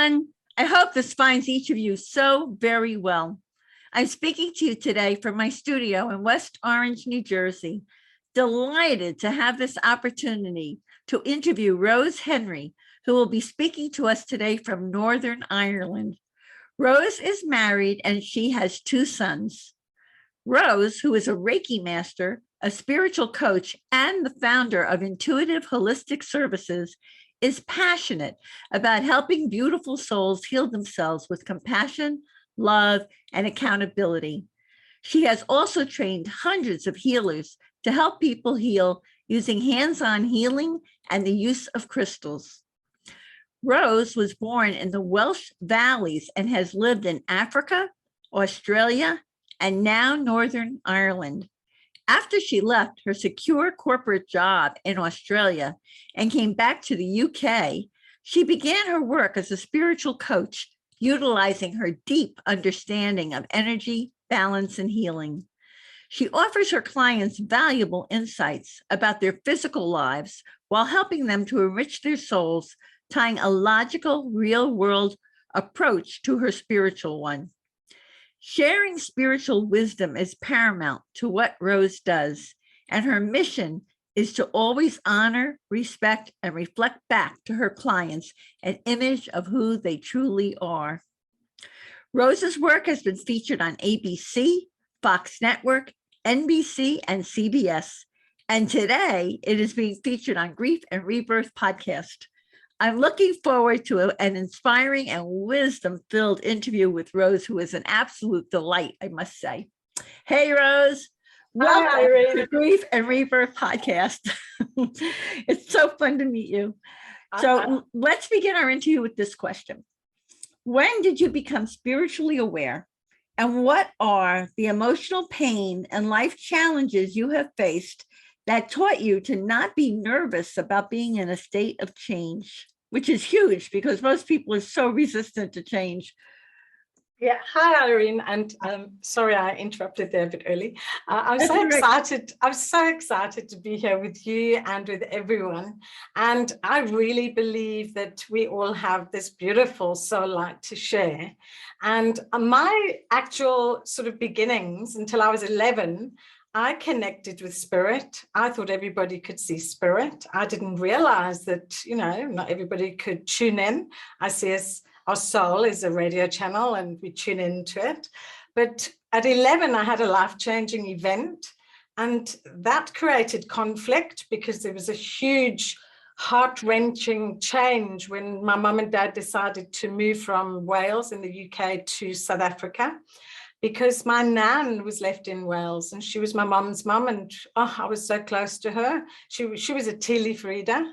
everyone. I hope this finds each of you so very well. I'm speaking to you today from my studio in West Orange, New Jersey. Delighted to have this opportunity to interview Rose Henry, who will be speaking to us today from Northern Ireland. Rose is married and she has 2 sons. Rose, who is a Reiki Master, a spiritual coach, and the founder of Intuitive Holistic Services, is passionate about helping beautiful souls heal themselves with compassion, love, and accountability. She has also trained hundreds of healers to help people heal using hands-on healing and the use of crystals. Rose was born in the Welsh Valleys and has lived in Africa, Australia, and now Northern Ireland. After she left her secure corporate job in Australia and came back to the UK, she began her work as a spiritual coach, utilizing her deep understanding of energy, balance, and healing. She offers her clients valuable insights about their physical lives while helping them to enrich their souls, tying a logical, real-world approach to her spiritual one. Sharing spiritual wisdom is paramount to what Rose does, and her mission is to always honor, respect, and reflect back to her clients an image of who they truly are. Rose's work has been featured on ABC, Fox Network, NBC, and CBS, and today it is being featured on Grief and Rebirth podcast. I'm looking forward to an inspiring and wisdom-filled interview with Rose, who is an absolute delight, I must say. Hey, Rose. Welcome to the Grief and Rebirth podcast. It's so fun to meet you. So let's begin our interview with this question. When did you become spiritually aware? And what are the emotional pain and life challenges you have faced that taught you to not be nervous about being in a state of change, which is huge because most people are so resistant to change? Yeah, hi Irene, and sorry I interrupted there a bit early. I'm so excited. I'm so excited to be here with you and with everyone. And I really believe that we all have this beautiful soul light to share. And my actual sort of beginnings until I was 11, I connected with spirit. I thought everybody could see spirit. I didn't realize that, you know, not everybody could tune in. I see our soul is a radio channel and we tune into it. But at 11, I had a life-changing event, and that created conflict because there was a huge heart-wrenching change when my mum and dad decided to move from Wales in the UK to South Africa, because my nan was left in Wales and she was my mum's mum, and I was so close to her. She was a tea leaf reader.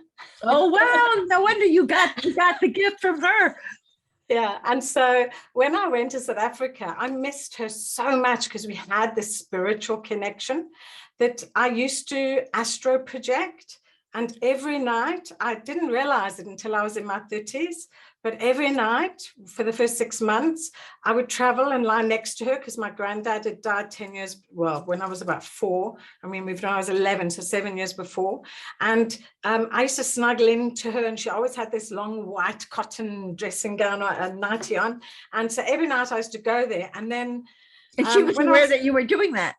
Oh, wow. No wonder you got the gift from her. Yeah, and so when I went to South Africa, I missed her so much because we had this spiritual connection that I used to astro project. And every night, I didn't realize it until I was in my 30s, but every night for the first 6 months, I would travel and lie next to her because my granddad had died 10 years, well, when I was about 4, and we moved when I was 11, so 7 years before. And I used to snuggle into her, and she always had this long white cotton dressing gown or a nightie on. And so every night I used to go there. And then and she was aware that you were doing that.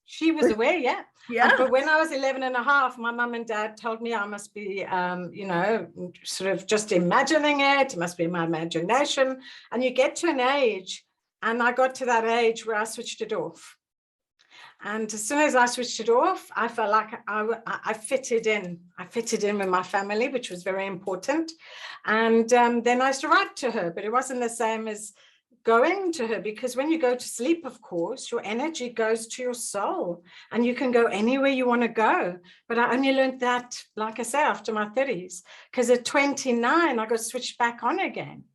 She was aware, yeah. Yeah. But when I was 11 and a half, my mum and dad told me I must be, you know, sort of just imagining it. It must be my imagination. And you get to an age, and I got to that age where I switched it off. And as soon as I switched it off, I felt like I fitted in. I fitted in with my family, which was very important. And then I used to write to her, but it wasn't the same as going to her, because when you go to sleep, of course, your energy goes to your soul and you can go anywhere you want to go. But I only learned that, like I say, after my 30s, because at 29, I got switched back on again.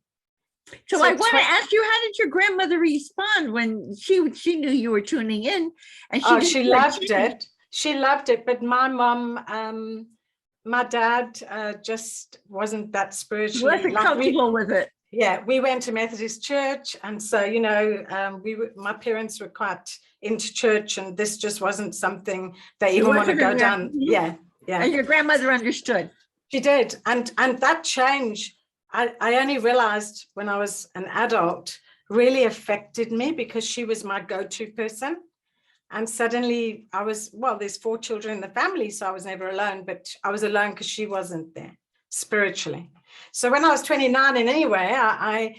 So I want to ask you, how did your grandmother respond when she knew you were tuning in? And she loved it. She loved it. But my mom, my dad just wasn't that spiritually. Wasn't comfortable with it. Yeah, we went to Methodist church, and so, you know, my parents were quite into church, and this just wasn't something they even want to go down. Yeah, yeah. And your grandmother understood. She did, and that change I only realized when I was an adult really affected me, because she was my go-to person. And suddenly I was, well, there's 4 children in the family, so I was never alone, but I was alone because she wasn't there spiritually. So when I was 29, in any way, I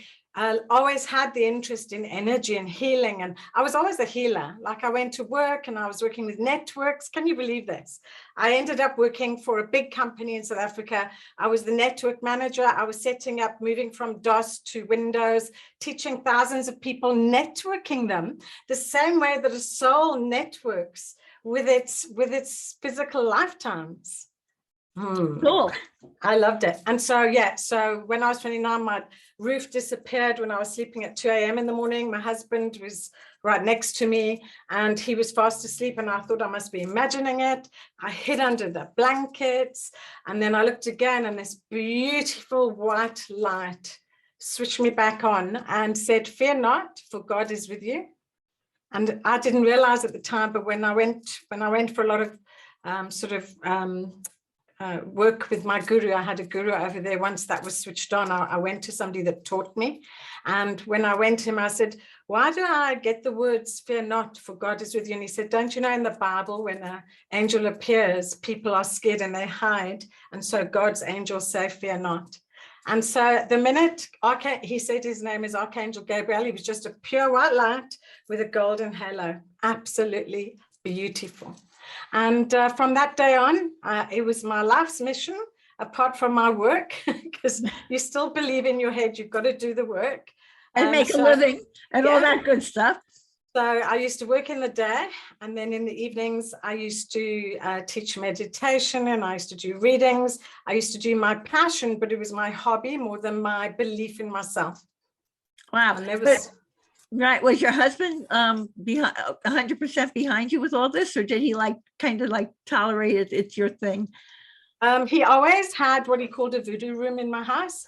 always had the interest in energy and healing. And I was always a healer. Like, I went to work and I was working with networks. Can you believe this? I ended up working for a big company in South Africa. I was the network manager. I was setting up, moving from DOS to Windows, teaching thousands of people, networking them the same way that a soul networks with its physical lifetimes. Cool. I loved it. And so, yeah, so when I was 29, my roof disappeared when I was sleeping at 2 a.m. in the morning. My husband was right next to me and he was fast asleep, and I thought I must be imagining it. I hid under the blankets, and then I looked again, and this beautiful white light switched me back on and said, "Fear not, for God is with you." And I didn't realize at the time, but when I went for a lot of work with my guru, I had a guru over there. Once that was switched on, I went to somebody that taught me. And when I went to him, I said, "Why do I get the words, fear not, for God is with you?" And he said, "Don't you know in the Bible, when an angel appears, people are scared and they hide. And so God's angels say, fear not." And so the minute he said his name is Archangel Gabriel, he was just a pure white light with a golden halo. Absolutely beautiful. And from that day on, it was my life's mission, apart from my work, because you still believe in your head, you've got to do the work. And make a living and all that good stuff. So I used to work in the day, and then in the evenings, I used to teach meditation, and I used to do readings. I used to do my passion, but it was my hobby more than my belief in myself. Wow. Right. Was your husband 100% behind you with all this, or did he kind of tolerate it? It's your thing. He always had what he called a voodoo room in my house.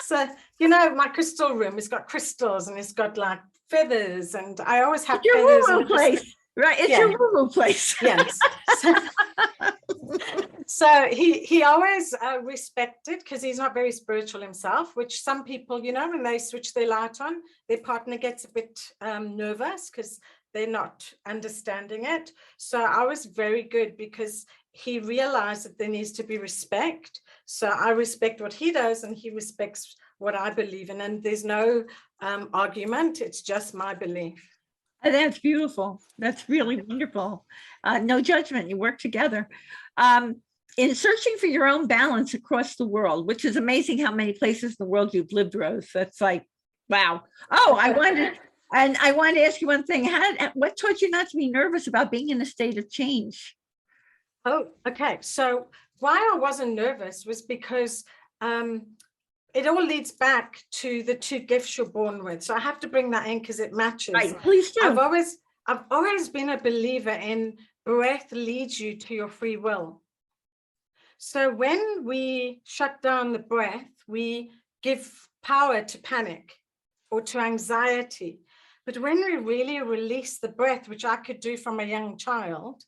So, my crystal room, it's got crystals and it's got like feathers, and I always have your feathers. Place. Right. It's your woo-woo place. Yes. So he always respected, because he's not very spiritual himself, which some people, when they switch their light on, their partner gets a bit nervous because they're not understanding it. So I was very good, because he realized that there needs to be respect. So I respect what he does and he respects what I believe in. And there's no argument. It's just my belief. And that's beautiful. That's really wonderful. No judgment. You work together. In searching for your own balance across the world, which is amazing how many places in the world you've lived, Rose. That's like, wow. Oh, I wanted to ask you one thing. What taught you not to be nervous about being in a state of change? Oh, okay. So why I wasn't nervous was because it all leads back to the 2 gifts you're born with. So I have to bring that in because it matches. Right, please do. I've always been a believer in breath leads you to your free will. So when we shut down the breath, we give power to panic or to anxiety. But when we really release the breath, which I could do from a young child,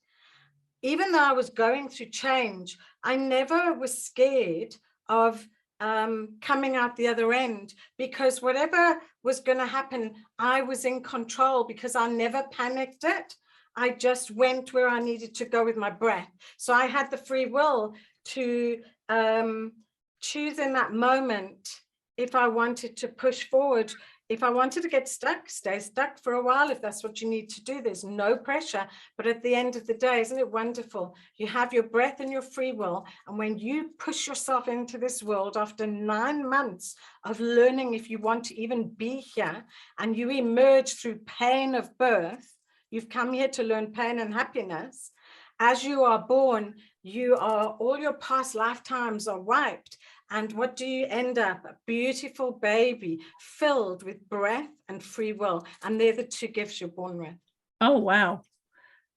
even though I was going through change, I never was scared of coming out the other end, because whatever was going to happen, I was in control, because I never panicked it. I just went where I needed to go with my breath. So I had the free will to choose in that moment if I wanted to push forward. If I wanted to get stuck, stay stuck for a while, if that's what you need to do. There's no pressure. But at the end of the day, isn't it wonderful? You have your breath and your free will. And when you push yourself into this world after 9 months of learning, if you want to even be here, and you emerge through pain of birth, you've come here to learn pain and happiness. As you are born, all your past lifetimes are wiped. And what do you end up? A beautiful baby filled with breath and free will. And they're the 2 gifts you're born with. Oh, wow.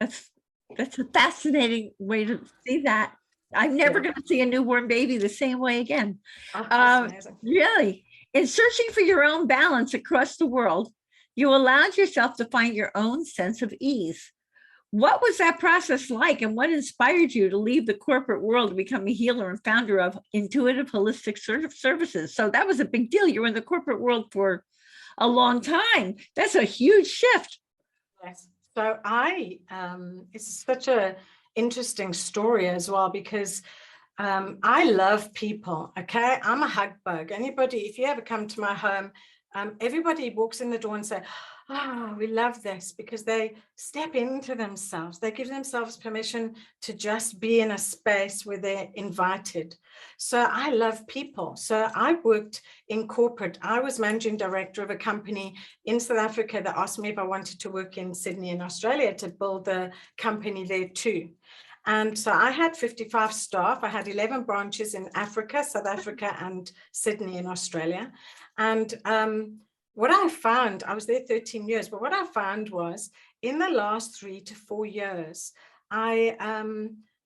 That's a fascinating way to see that. I'm never going to see a newborn baby the same way again. Oh, amazing. Really. In searching for your own balance across the world, you allowed yourself to find your own sense of ease. What was that process like, and what inspired you to leave the corporate world to become a healer and founder of Intuitive Holistic Services? So that was a big deal. You were in the corporate world for a long time. That's a huge shift. Yes. So it's such a interesting story as well, because I love people. Okay. I'm a hug bug. Anybody, if you ever come to my home, everybody walks in the door and say, oh, we love this, because they step into themselves. They give themselves permission to just be in a space where they're invited. So I love people. So I worked in corporate. I was managing director of a company in South Africa that asked me if I wanted to work in Sydney in Australia to build a company there too. And so I had 55 staff. I had 11 branches in Africa, South Africa, and Sydney in Australia. And what I found, I was there 13 years, but what I found was in the last 3 to 4 years, I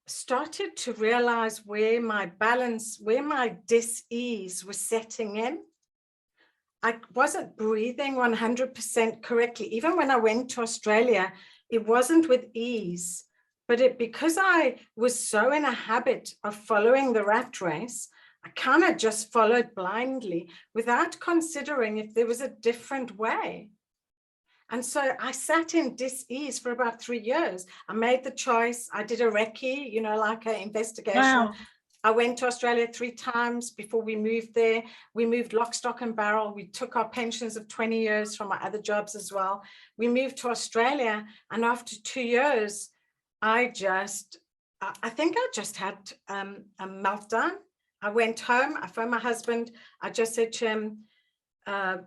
started to realize where my balance, where my dis-ease was setting in. I wasn't breathing 100% correctly. Even when I went to Australia, it wasn't with ease, but because I was so in a habit of following the rat race, I kind of just followed blindly without considering if there was a different way. And so I sat in dis-ease for about 3 years. I made the choice. I did a Reiki, like an investigation. Wow. I went to Australia 3 times before we moved there. We moved lock, stock and barrel. We took our pensions of 20 years from our other jobs as well. We moved to Australia. And after 2 years, I think I just had a meltdown. I went home. I phoned my husband. I just said to him,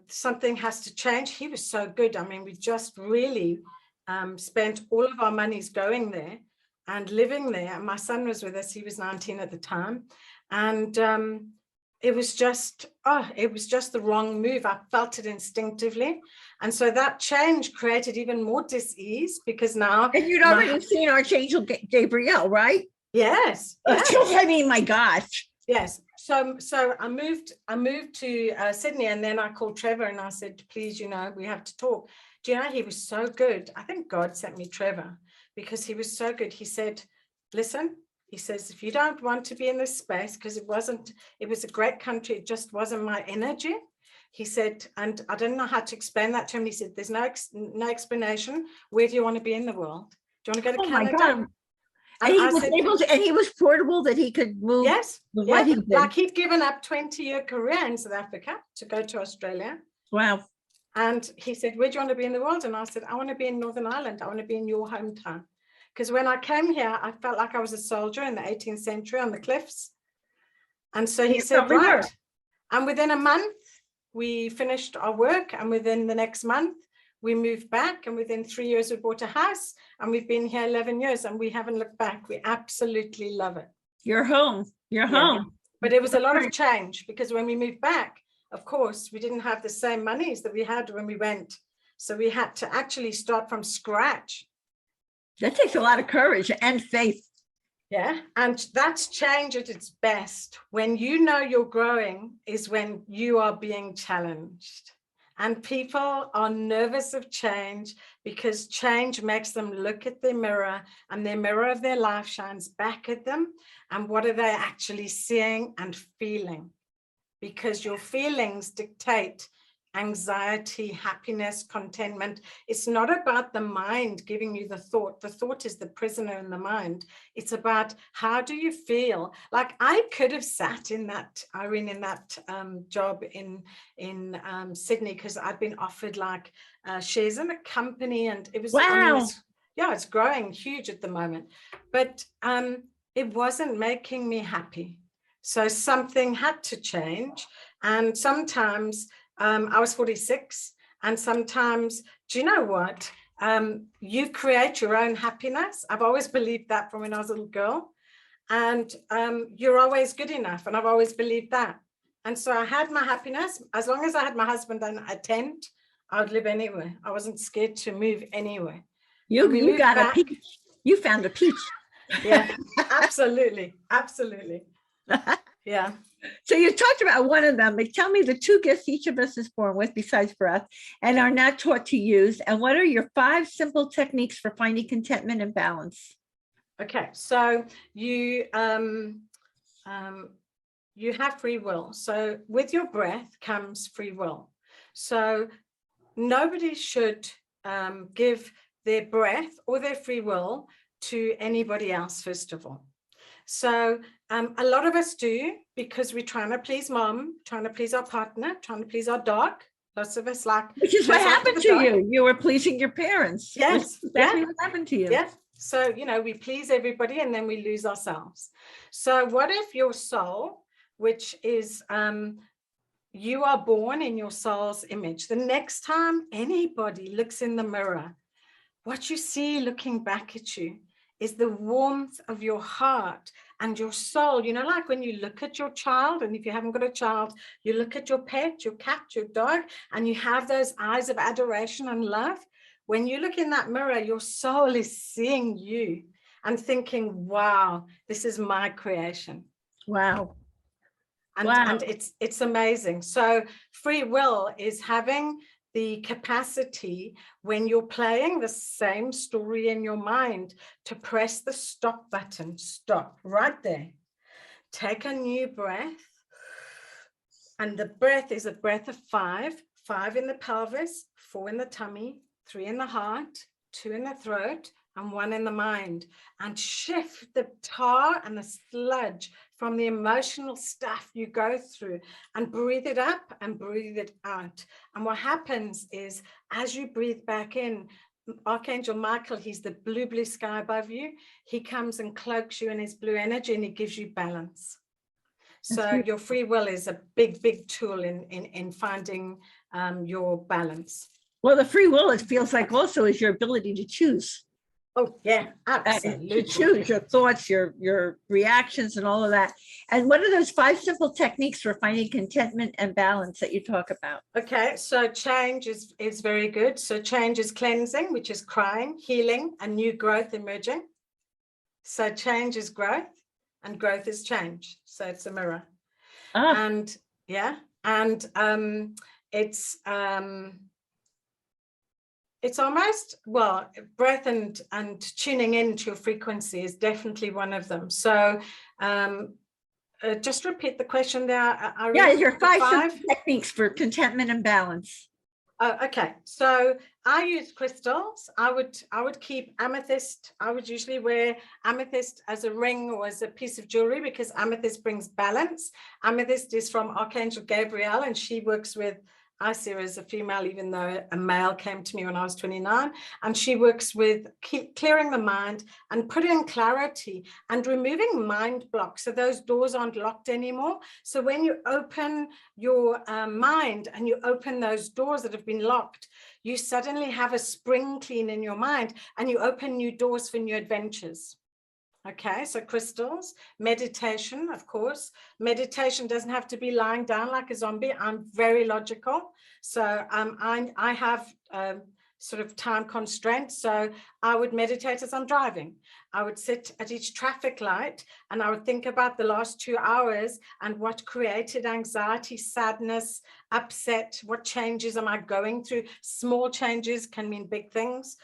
something has to change. He was so good. I mean, we just really spent all of our monies going there and living there. And my son was with us. He was 19 at the time. And it was just the wrong move. I felt it instinctively. And so that change created even more dis-ease, because now. And you'd already seen Archangel Gabriel, right? Yes. I mean, my gosh. Yes. So I moved to Sydney, and then I called Trevor and I said, please, we have to talk. Do you know, he was so good. I think God sent me Trevor because he was so good. He said, listen, he says, if you don't want to be in this space, because it was a great country, it just wasn't my energy. He said, and I didn't know how to explain that to him. He said, there's no explanation. Where do you want to be in the world? Do you want to go to Canada? My God. And he was portable, that he could move. Yes, like he'd given up 20-year career in South Africa to go to Australia. Wow. And he said, where do you want to be in the world? And I said, I want to be in Northern Ireland. I want to be in your hometown. Because when I came here, I felt like I was a soldier in the 18th century on the cliffs. And so he said, right. And within a month, we finished our work. And within the next month, we moved back, and within 3 years, we bought a house, and we've been here 11 years, and we haven't looked back. We absolutely love it. You're home. You're home. But it was a lot of change, because when we moved back, of course, we didn't have the same monies that we had when we went. So we had to actually start from scratch. That takes a lot of courage and faith. Yeah. And that's change at its best. When you know you're growing is when you are being challenged. And people are nervous of change because change makes them look at their mirror, and their mirror of their life shines back at them. And what are they actually seeing and feeling? Because your feelings dictate anxiety, happiness, contentment. It's not about the mind giving you the thought. The thought is the prisoner in the mind. It's about how do you feel? Like I could have sat in that, Irene, in that job in Sydney, because I'd been offered like shares in a company, and it was, wow. It's growing huge at the moment, but it wasn't making me happy. So something had to change. And sometimes I was 46, and sometimes, do you know what? You create your own happiness. I've always believed that from when I was a little girl, and you're always good enough. And I've always believed that. And so I had my happiness. As long as I had my husband and a tent, I would live anywhere. I wasn't scared to move anywhere. You got a peach. You found a peach. Yeah, absolutely. Absolutely. Yeah. So you talked about one of them, but tell me the two gifts each of us is born with besides breath and are not taught to use. And what are your 5 simple techniques for finding contentment and balance? Okay, so you have free will. So with your breath comes free will. So nobody should give their breath or their free will to anybody else, first of all. So a lot of us do, because we're trying to please mom, trying to please our partner, trying to please our dog. Lots of us like, Which is what happened to you. You were pleasing your parents. Yes. Exactly what happened to you. Yeah. So, we please everybody and then we lose ourselves. So what if your soul, which is, you are born in your soul's image. The next time anybody looks in the mirror, what you see looking back at you is the warmth of your heart and your soul. Like when you look at your child, and if you haven't got a child, you look at your pet, your cat, your dog, and you have those eyes of adoration and love. When you look in that mirror, your soul is seeing you and thinking, wow, this is my creation. Wow. And it's amazing. So free will is having the capacity, when you're playing the same story in your mind, to press the stop button. Stop right there. Take a new breath. And the breath is a breath of 5 in the pelvis, 4 in the tummy, 3 in the heart, 2 in the throat, and 1 in the mind, and shift the tar and the sludge from the emotional stuff you go through and breathe it up and breathe it out. And what happens is, as you breathe back in, Archangel Michael, he's the blue sky above you. He comes and cloaks you in his blue energy and he gives you balance. So your free will is a big tool in finding your balance. Well, the free will, it feels like also is your ability to choose. Oh, yeah, absolutely. To choose your thoughts, your reactions, and all of that. And what are those 5 simple techniques for finding contentment and balance that you talk about? Okay, so change is very good. So change is cleansing, which is crying, healing, and new growth emerging. So change is growth, and growth is change. So it's a mirror. And yeah, and it's almost, well, breath and tuning into your frequency is definitely one of them. So just repeat the question there. Your 5 techniques for contentment and balance. Okay, so I use crystals. I would keep amethyst. I would usually wear amethyst as a ring or as a piece of jewelry, because amethyst brings balance. Amethyst is from Archangel Gabriel, and she works with, I see her as a female, even though a male came to me when I was 29, and she works with clearing the mind and putting clarity and removing mind blocks, so those doors aren't locked anymore. So when you open your mind and you open those doors that have been locked, you suddenly have a spring clean in your mind and you open new doors for new adventures. Okay, so crystals, meditation, of course. Meditation doesn't have to be lying down like a zombie. I'm very logical. So I have sort of time constraints. So I would meditate as I'm driving. I would sit at each traffic light and I would think about the last 2 hours and what created anxiety, sadness, upset, what changes am I going through? Small changes can mean big things.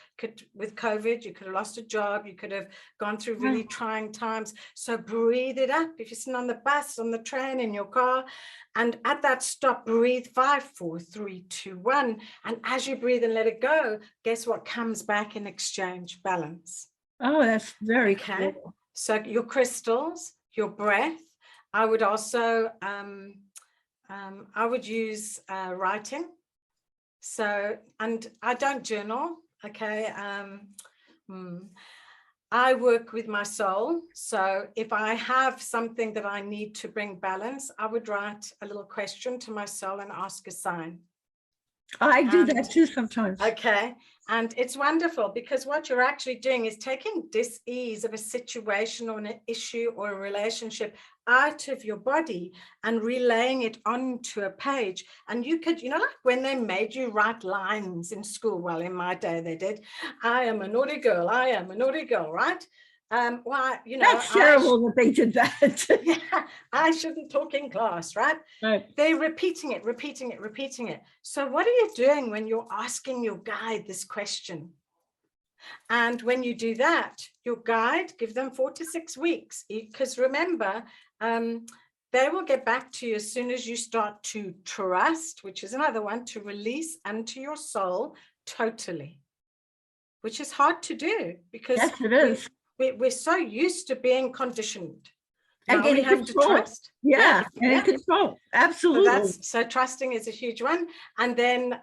With COVID, you could have lost a job, you could have gone through really trying times. So breathe it up. If you're sitting on the bus, on the train, in your car, and at that stop, breathe 5, 4, 3, 2, 1. And as you breathe and let it go, guess what comes back in exchange? Balance. Oh, that's very cool. So your crystals, your breath. I would also, I would use writing. So, and I don't journal. Okay. I work with my soul. So if I have something that I need to bring balance, I would write a little question to my soul and ask a sign. I do that too sometimes. Okay. And it's wonderful, because what you're actually doing is taking dis-ease of a situation or an issue or a relationship out of your body and relaying it onto a page. And you could, like when they made you write lines in school, well, in my day they did, I am a naughty girl, I am a naughty girl, right? Well, That's terrible that they did that. yeah, I shouldn't talk in class, right? Right. They're repeating it. So what are you doing when you're asking your guide this question? And when you do that, your guide, give them 4 to 6 weeks, because remember, they will get back to you as soon as you start to trust, which is another one, to release unto your soul totally, which is hard to do because Yes, it is. we're so used to being conditioned. And Now we getting have to control. trust. Yeah, and in control. Absolutely. So trusting is a huge one. And then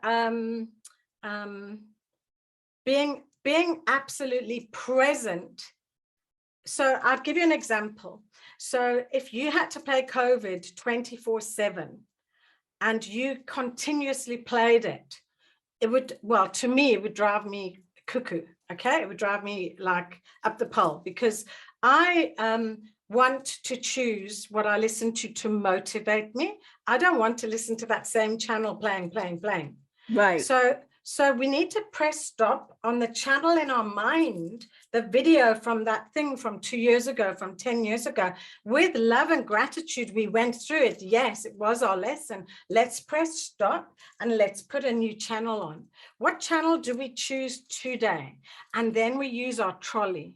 being absolutely present. So I'll give you an example. So if you had to play COVID 24/7 and you continuously played it, it would, well, to me, it would drive me cuckoo. Okay, it would drive me like up the pole, because I want to choose what I listen to motivate me. I don't want to listen to that same channel playing. Right. So we need to press stop on the channel in our mind, the video from that thing from 2 years ago, from 10 years ago. With love and gratitude, we went through it. Yes, it was our lesson. Let's press stop and let's put a new channel on. What channel do we choose today? And then we use our trolley.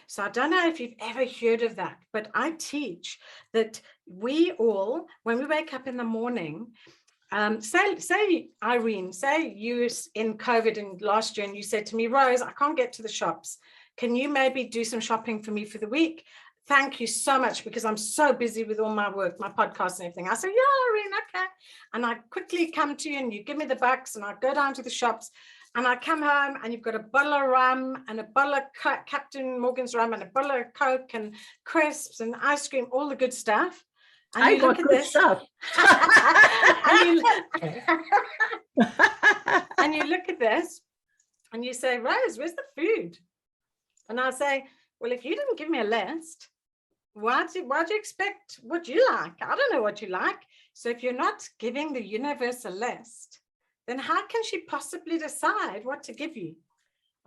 So I don't know if you've ever heard of that, but I teach that we all, when we wake up in the morning, say Irene, say you was in COVID and last year and you said to me, Rose, I can't get to the shops. Can you maybe do some shopping for me for the week? Thank you so much, because I'm so busy with all my work, my podcasts and everything. I said, yeah, Irene, okay. And I quickly come to you and you give me the bucks and I go down to the shops and I come home and you've got a bottle of rum and a bottle of Captain Morgan's rum and a bottle of Coke and crisps and ice cream, all the good stuff. And I you look got at good this stuff. and you look at this and you say, Rose, where's the food? And I'll say, well, if you didn't give me a list, why'd you expect what you like? I don't know what you like. So if you're not giving the universe a list, then how can she possibly decide what to give you?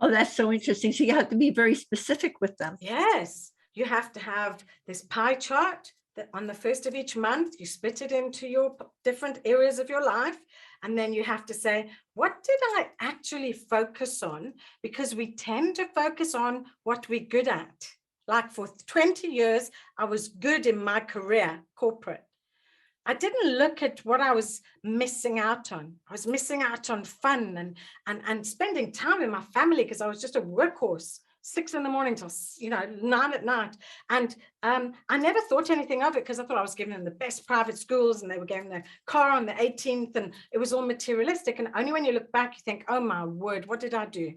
Oh, that's so interesting. So you have to be very specific with them. Yes, you have to have this pie chart that on the first of each month, you split it into your different areas of your life. And then you have to say, what did I actually focus on? Because we tend to focus on what we're good at. Like for 20 years, I was good in my career, corporate. I didn't look at what I was missing out on. I was missing out on fun and spending time with my family, because I was just a workhorse. 6 a.m. till 9 p.m. And I never thought anything of it, because I thought I was giving them the best private schools and they were getting their car on the 18th and it was all materialistic. And only when you look back, you think, oh my word, what did I do?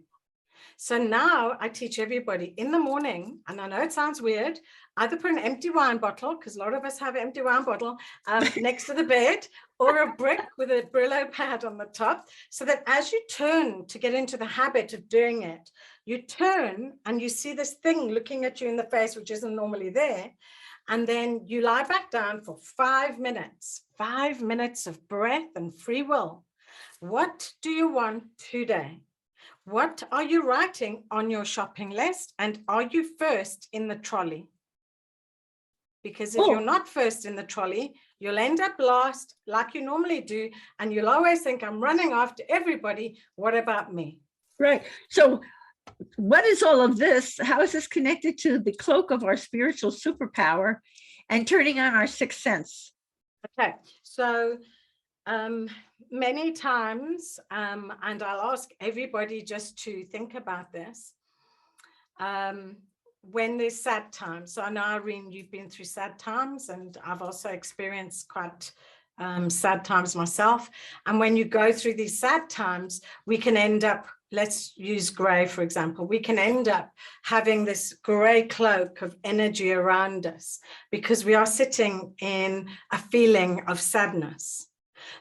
So now I teach everybody in the morning, and I know it sounds weird, either put an empty wine bottle, because a lot of us have an empty wine bottle next to the bed, or a brick with a Brillo pad on the top, so that as you turn to get into the habit of doing it, you turn and you see this thing looking at you in the face, which isn't normally there. And then you lie back down for 5 minutes of breath and free will. What do you want today? What are you writing on your shopping list? And are you first in the trolley? Because if you're not first in the trolley, you'll end up last like you normally do. And you'll always think, I'm running after everybody. What about me? Right. So what is all of this? How is this connected to the cloak of our spiritual superpower and turning on our sixth sense? Okay. So many times, and I'll ask everybody just to think about this, when there's sad times. So I know, Irene, you've been through sad times, and I've also experienced quite sad times myself. And when you go through these sad times, we can end up, let's use gray, for example, we can end up having this gray cloak of energy around us because we are sitting in a feeling of sadness.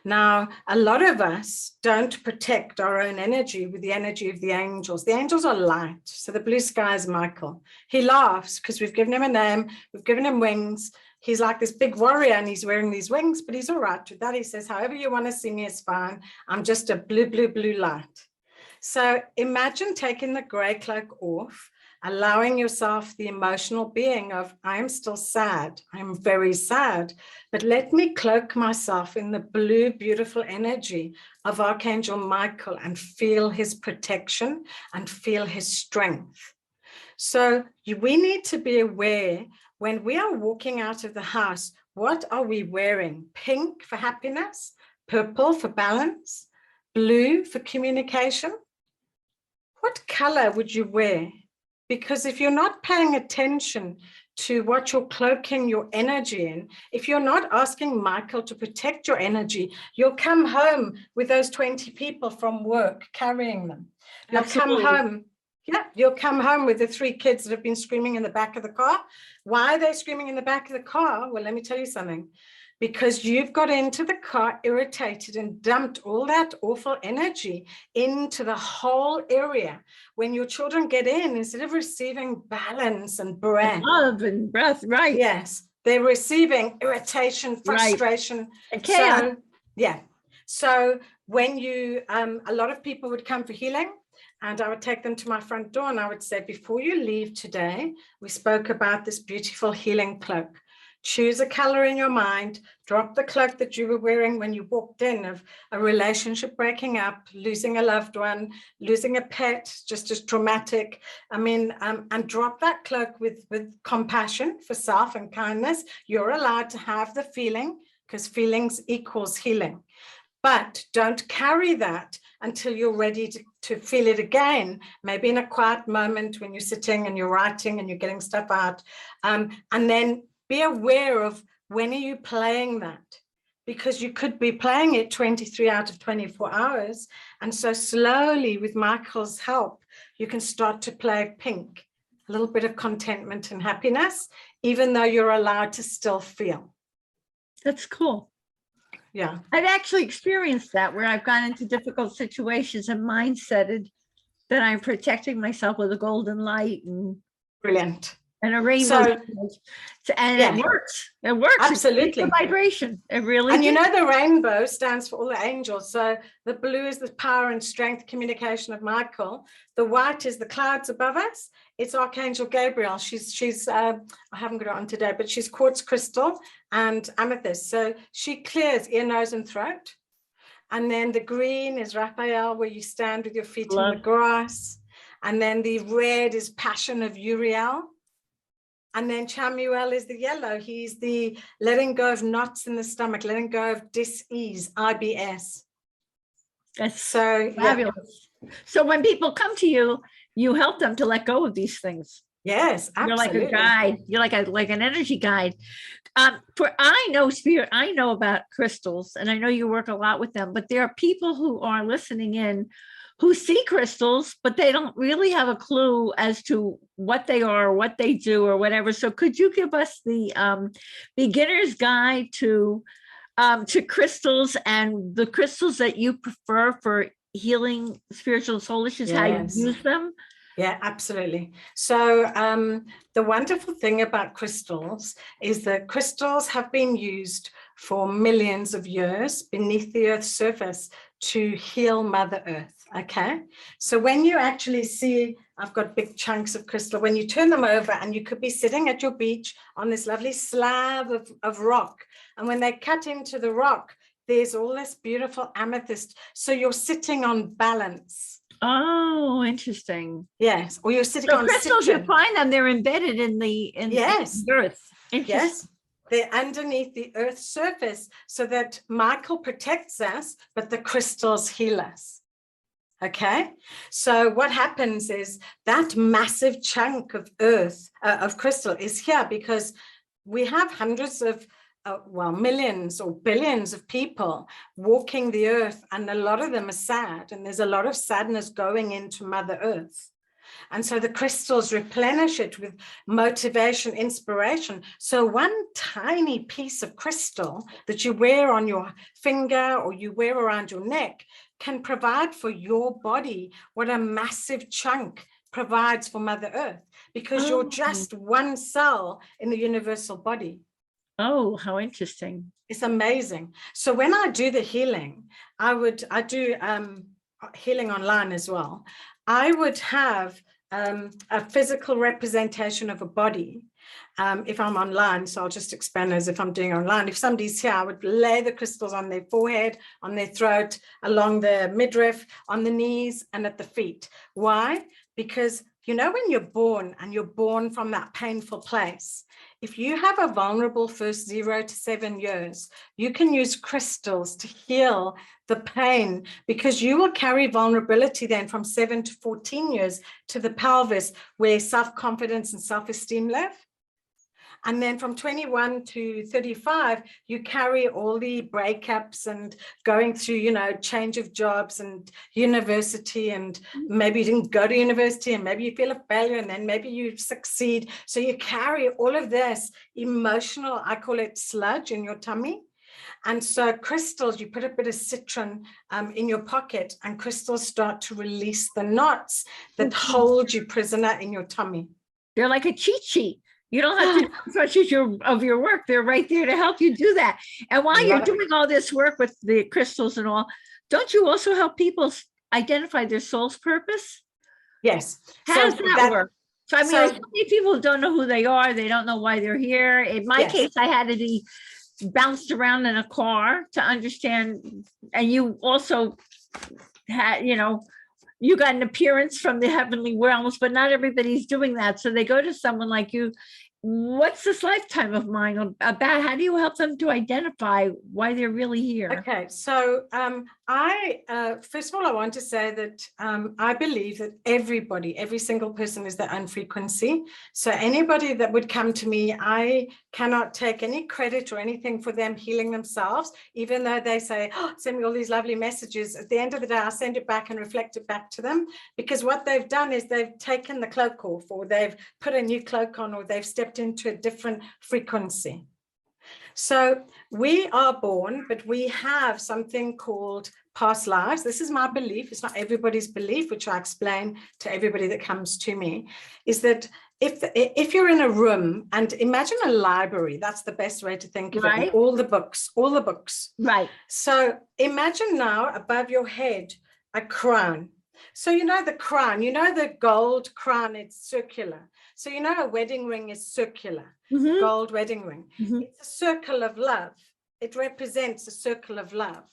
Now, a lot of us don't protect our own energy with the energy of the angels. The angels are light. So the blue sky is Michael. He laughs because we've given him a name. We've given him wings. He's like this big warrior and he's wearing these wings, but he's all right with that. He says, however you want to see me is fine. I'm just a blue, blue, blue light. So imagine taking the gray cloak off, allowing yourself the emotional being of, I'm still sad, I'm very sad, but let me cloak myself in the blue, beautiful energy of Archangel Michael and feel his protection and feel his strength. So we need to be aware when we are walking out of the house, what are we wearing? Pink for happiness, purple for balance, blue for communication. What color would you wear? Because if you're not paying attention to what you're cloaking your energy in, if you're not asking Michael to protect your energy, you'll come home with those 20 people from work carrying them. You'll Absolutely. come home. Yeah, you'll come home with the 3 kids that have been screaming in the back of the car. Why are they screaming in the back of the car? Well, let me tell you something. Because you've got into the car irritated and dumped all that awful energy into the whole area. When your children get in, instead of receiving balance and breath, Love and breath, right? yes, they're receiving irritation, frustration, right. And chaos. So yeah, so when you a lot of people would come for healing, and I would take them to my front door and I would say, before you leave today, we spoke about this beautiful healing cloak. Choose a color in your mind, drop the cloak that you were wearing when you walked in of a relationship breaking up, losing a loved one, losing a pet, just as traumatic. I mean, and drop that cloak with compassion for self and kindness. You're allowed to have the feeling, because feelings equals healing. But don't carry that until you're ready to feel it again, maybe in a quiet moment when you're sitting and you're writing and you're getting stuff out. And then be aware of, when are you playing that? Because you could be playing it 23 out of 24 hours. And so slowly, with Michael's help, you can start to play pink, a little bit of contentment and happiness, even though you're allowed to still feel. That's cool. Yeah. I've actually experienced that, where I've gone into difficult situations and mindseted that I'm protecting myself with a golden light and Brilliant. and a rainbow. And yeah. it works. It works. Absolutely. It's a vibration. It really And did. you know, the rainbow stands for all the angels. So the blue is the power and strength communication of Michael. The white is the clouds above us. It's Archangel Gabriel. She's I haven't got it on today, but she's quartz crystal and amethyst. So she clears ear, nose, and throat. And then the green is Raphael, where you stand with your feet in the grass. And then the red is passion of Uriel. And then Chamuel is the yellow. He's the letting go of knots in the stomach, letting go of dis-ease, IBS. That's so fabulous. Yeah. So when people come to you, you help them to let go of these things. Yes, absolutely. You're like a guide. You're like an energy guide. I know spirit. I know about crystals, and I know you work a lot with them. But there are people who are listening in who see crystals, but they don't really have a clue as to what they are, or what they do, or whatever. So could you give us the beginner's guide to crystals, and the crystals that you prefer for healing spiritual soulish, is how you use them? Yeah, absolutely. So the wonderful thing about crystals is that crystals have been used for millions of years beneath the Earth's surface to heal Mother Earth. Okay, so when you actually see, I've got big chunks of crystal, when you turn them over, and you could be sitting at your beach on this lovely slab of rock, and when they cut into the rock, there's all this beautiful amethyst. So you're sitting on balance. Oh, interesting. Yes, or you're sitting on crystals. You find them; they're embedded in the earth. Yes, they're underneath the Earth's surface, so that Michael protects us, but the crystals heal us. Okay, so what happens is that massive chunk of earth, of crystal, is here because we have hundreds of, millions or billions of people walking the earth, and a lot of them are sad, and there's a lot of sadness going into Mother Earth. And so the crystals replenish it with motivation, inspiration. So one tiny piece of crystal that you wear on your finger or you wear around your neck can provide for your body what a massive chunk provides for Mother Earth, because you're just one cell in the universal body. Oh, how interesting. It's amazing. So when I do the healing, I do healing online as well, I would have a physical representation of a body. If I'm online, so I'll just expand as if I'm doing online. If somebody's here, I would lay the crystals on their forehead, on their throat, along the midriff, on the knees, and at the feet. Why? Because you know, when you're born and you're born from that painful place, if you have a vulnerable first 0 to 7 years, you can use crystals to heal the pain, because you will carry vulnerability then from 7 to 14 years to the pelvis, where self-confidence and self-esteem live. And then from 21 to 35, you carry all the breakups and going through, you know, change of jobs and university, and maybe you didn't go to university, and maybe you feel a failure, and then maybe you succeed. So you carry all of this emotional, I call it sludge, in your tummy. And so crystals, you put a bit of citron in your pocket, and crystals start to release the knots that hold you prisoner in your tummy. They're like a cheat sheet. You don't have to do as much as of your work. They're right there to help you do that. And while you're doing all this work with the crystals and all, don't you also help people identify their soul's purpose? Yes. How does that work? So I mean, so many people don't know who they are. They don't know why they're here. In my case, I had to be bounced around in a car to understand. And you also had, you know, you got an appearance from the heavenly realms, but not everybody's doing that. So they go to someone like you. What's this lifetime of mine about? How do you help them to identify why they're really here? Okay, so first of all, I want to say that I believe that every single person is their own frequency. So anybody that would come to me, I cannot take any credit or anything for them healing themselves, even though they say, oh, send me all these lovely messages. At the end of the day, I'll send it back and reflect it back to them, because what they've done is they've taken the cloak off, or they've put a new cloak on, or they've stepped into a different frequency. So we are born, but we have something called past lives. This is my belief. It's not everybody's belief, which I explain to everybody that comes to me, is that if you're in a room, and imagine a library, that's the best way to think of it. All the books. Right. So imagine now above your head, a crown. So you know the crown, you know the gold crown, it's circular. So you know a wedding ring is circular, gold wedding ring. It's a circle of love. It represents a circle of love.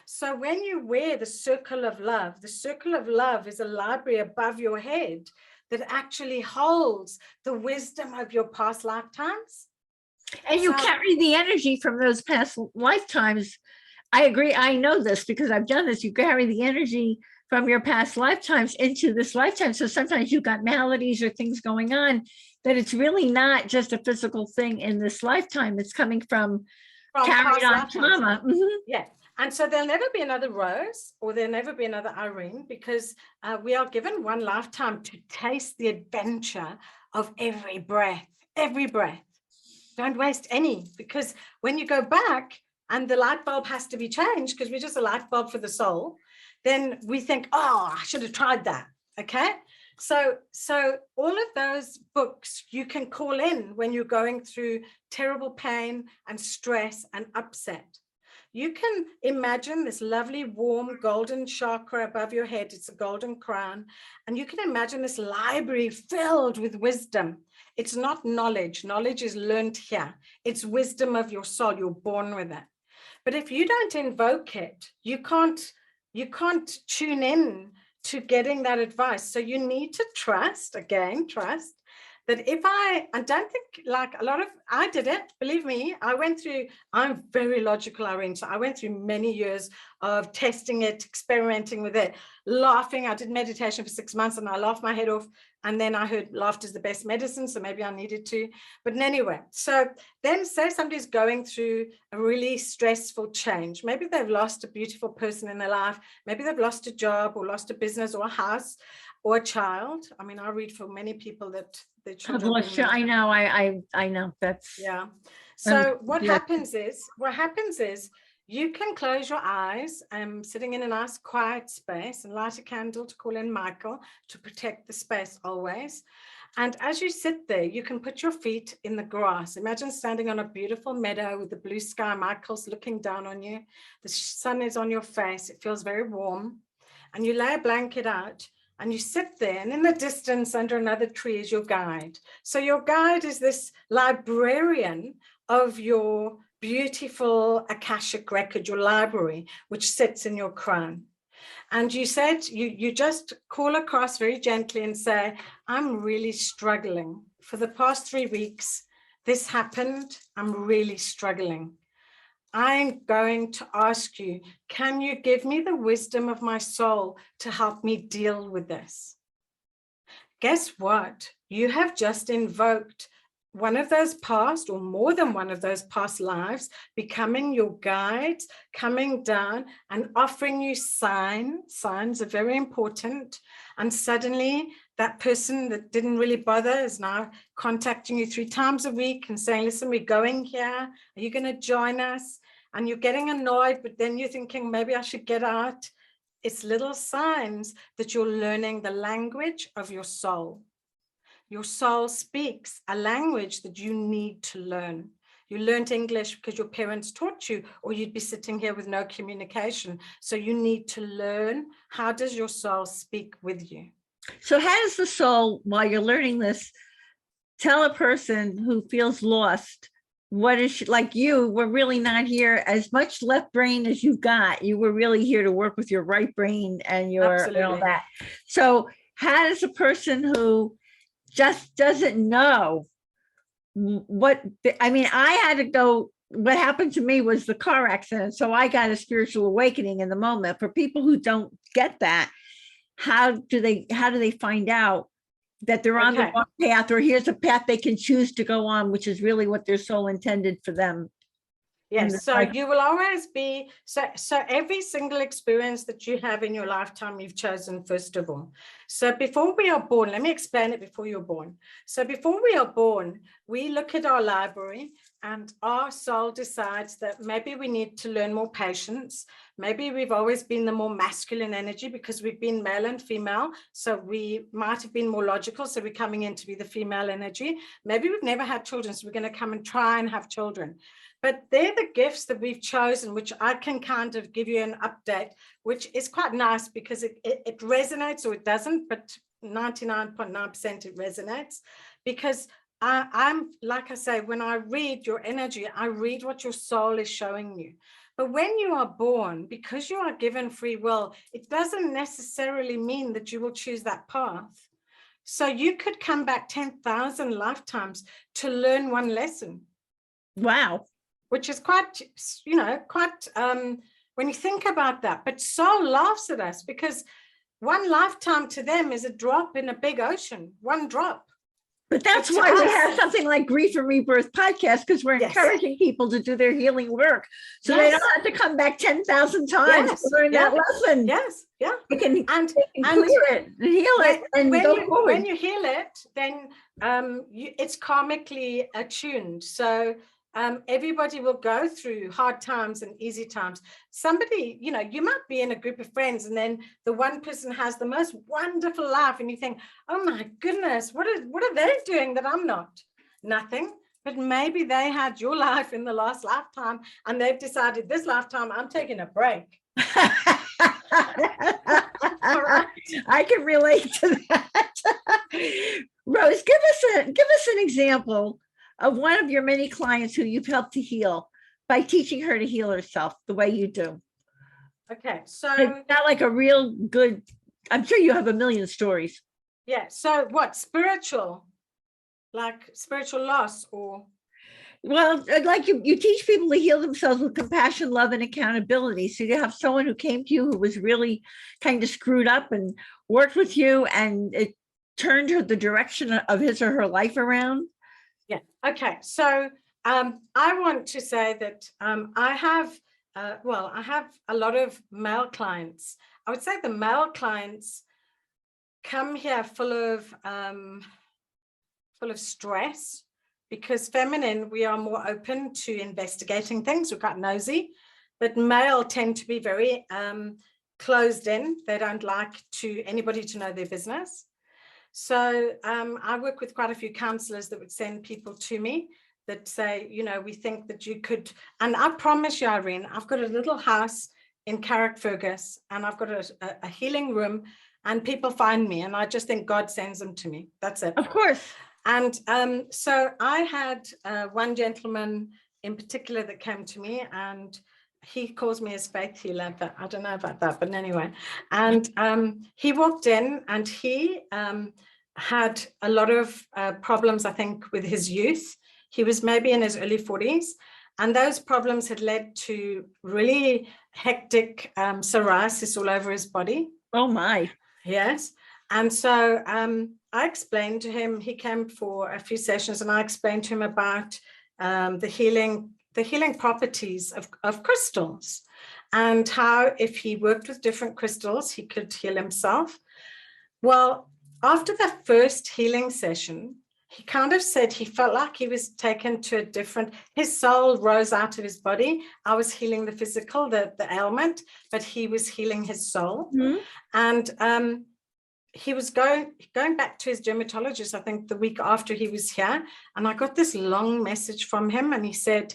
So when you wear the circle of love is a library above your head that actually holds the wisdom of your past lifetimes. And you carry the energy from those past lifetimes. I agree. I know this because I've done this. You carry the energy from your past lifetimes into this lifetime. So sometimes you've got maladies or things going on that it's really not just a physical thing in this lifetime. It's coming from carried on trauma. Yeah. And so there'll never be another Rose, or there'll never be another Irene, because we are given one lifetime to taste the adventure of every breath, every breath. Don't waste any, because when you go back and the light bulb has to be changed, because we're just a light bulb for the soul, then we think, oh, I should have tried that. Okay. So all of those books you can call in when you're going through terrible pain and stress and upset. You can imagine this lovely, warm, golden chakra above your head. It's a golden crown. And you can imagine this library filled with wisdom. It's not knowledge. Knowledge is learned here. It's wisdom of your soul. You're born with it. But if you don't invoke it, you can't tune in to getting that advice. So you need to trust that I don't think, like a lot of, I did it, believe me, I'm very logical, Irene. So I went through many years of testing it, experimenting with it, laughing. I did meditation for 6 months and I laughed my head off. And then I heard laughter is the best medicine. So maybe I needed to, but anyway, so then say somebody's going through a really stressful change. Maybe they've lost a beautiful person in their life. Maybe they've lost a job or lost a business or a house or a child. I mean, I read for many people that their children. I know. I know that's. Yeah. So what happens is you can close your eyes, sitting in a nice quiet space, and light a candle to call in Michael to protect the space always. And as you sit there, you can put your feet in the grass. Imagine standing on a beautiful meadow with the blue sky. Michael's looking down on you. The sun is on your face. It feels very warm. and you lay a blanket out and you sit there, and in the distance under another tree is your guide. So your guide is this librarian of your beautiful Akashic record, your library, which sits in your crown. And you said, you just call across very gently and say, I'm really struggling. For the past 3 weeks, this happened. I'm really struggling. I'm going to ask you, can you give me the wisdom of my soul to help me deal with this? Guess what? You have just invoked one of those past, or more than one of those past lives, becoming your guides, coming down and offering you signs. Signs are very important. And suddenly that person that didn't really bother is now contacting you 3 times a week and saying, listen, we're going here. Are you going to join us? And you're getting annoyed, but then you're thinking, maybe I should get out. It's little signs that you're learning the language of your soul. Your soul speaks a language that you need to learn. You learned English because your parents taught you, or you'd be sitting here with no communication. So you need to learn, how does your soul speak with you? So how does the soul, while you're learning this, tell a person who feels lost, what is like you were really not here as much left brain as you've got. You were really here to work with your right brain and your and all that. So how does a person who just doesn't know what, I mean, I had to go, what happened to me was the car accident. So I got a spiritual awakening in the moment. For people who don't get that, how do they find out that they're on the wrong path, or here's a path they can choose to go on, which is really what their soul intended for them? Yes, so you will always be, so every single experience that you have in your lifetime, you've chosen, first of all. So before we are born, let me explain it before you're born. So before we are born, we look at our library and our soul decides that maybe we need to learn more patience. Maybe we've always been the more masculine energy because we've been male and female. So we might have been more logical. So we're coming in to be the female energy. Maybe we've never had children, so we're going to come and try and have children. But they're the gifts that we've chosen, which I can kind of give you an update, which is quite nice because it resonates, or it doesn't, but 99.9% it resonates. Because I'm, like I say, when I read your energy, I read what your soul is showing you. But when you are born, because you are given free will, it doesn't necessarily mean that you will choose that path. So you could come back 10,000 lifetimes to learn one lesson. Wow. Which is quite, when you think about that, but soul laughs at us because one lifetime to them is a drop in a big ocean, one drop. But that's why we have something like Grief and Rebirth podcast, because we're encouraging people to do their healing work. So they don't have to come back 10,000 times to learn that lesson. Yes, yeah. They can clear it and heal it and go forward. When you heal it, then it's karmically attuned. So everybody will go through hard times and easy times. Somebody, you might be in a group of friends and then the one person has the most wonderful life and you think, oh my goodness, what are they doing that I'm not? Nothing. But maybe they had your life in the last lifetime and they've decided this lifetime I'm taking a break. I can relate to that. Rose, give us an example of one of your many clients who you've helped to heal by teaching her to heal herself the way you do. Okay, so it's not like a real good, I'm sure you have a million stories. Yeah, so what, spiritual loss, or? Well, like you teach people to heal themselves with compassion, love, and accountability. So you have someone who came to you who was really kind of screwed up and worked with you and it turned the direction of his or her life around. Yeah. Okay. So I want to say that I have a lot of male clients. I would say the male clients come here full of stress, because feminine, we are more open to investigating things. We're quite nosy, but male tend to be very closed in. They don't like anybody to know their business. So I work with quite a few counselors that would send people to me that say, we think that you could, and I promise you, Irene, I've got a little house in Carrickfergus, and I've got a healing room, and people find me, and I just think God sends them to me. That's it. Of course. And so I had one gentleman in particular that came to me, and he calls me his faith healer, but I don't know about that. But anyway, and he walked in, and he had a lot of problems, I think, with his youth. He was maybe in his early 40s, and those problems had led to really hectic psoriasis all over his body. Oh my. Yes. And so I explained to him, he came for a few sessions, and I explained to him about the healing properties of crystals, and how if he worked with different crystals, he could heal himself. Well, after the first healing session, he kind of said he felt like he was taken to a different, his soul rose out of his body. I was healing the physical, the ailment, but he was healing his soul. Mhm. And he was going back to his dermatologist, I think the week after he was here, and I got this long message from him, and he said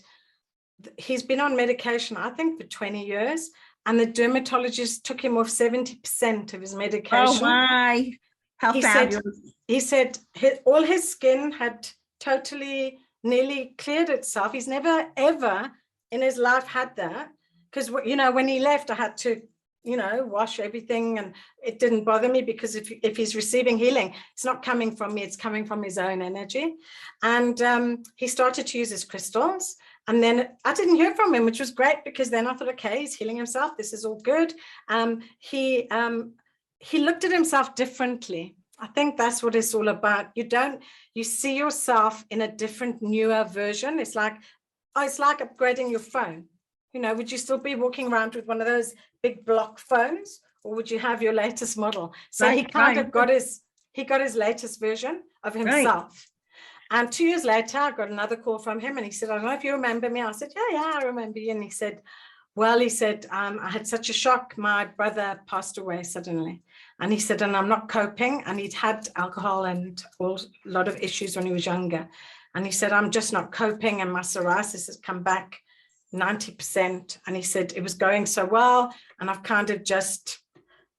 he's been on medication, I think, for 20 years, and the dermatologist took him off 70% of his medication. Oh my. How fabulous. He said all his skin had totally nearly cleared itself. He's never, ever in his life had that, because, you know, when he left, I had to, you know, wash everything, and it didn't bother me, because if he's receiving healing, it's not coming from me, it's coming from his own energy. And he started to use his crystals, and then I didn't hear from him, which was great, because then I thought, okay, he's healing himself, this is all good. He looked at himself differently. I think that's what it's all about. You see yourself in a different, newer version. It's like upgrading your phone. You know, would you still be walking around with one of those big block phones, or would you have your latest model? So Right, he kind right. of got his latest version of himself. Right. And 2 years later, I got another call from him, and he said, I don't know if you remember me. I said, yeah, I remember you. And he said, well, I had such a shock. My brother passed away suddenly. And he said, and I'm not coping. And he'd had alcohol and a lot of issues when he was younger. And he said, I'm just not coping, and my psoriasis has come back 90%. And he said, it was going so well, and I've kind of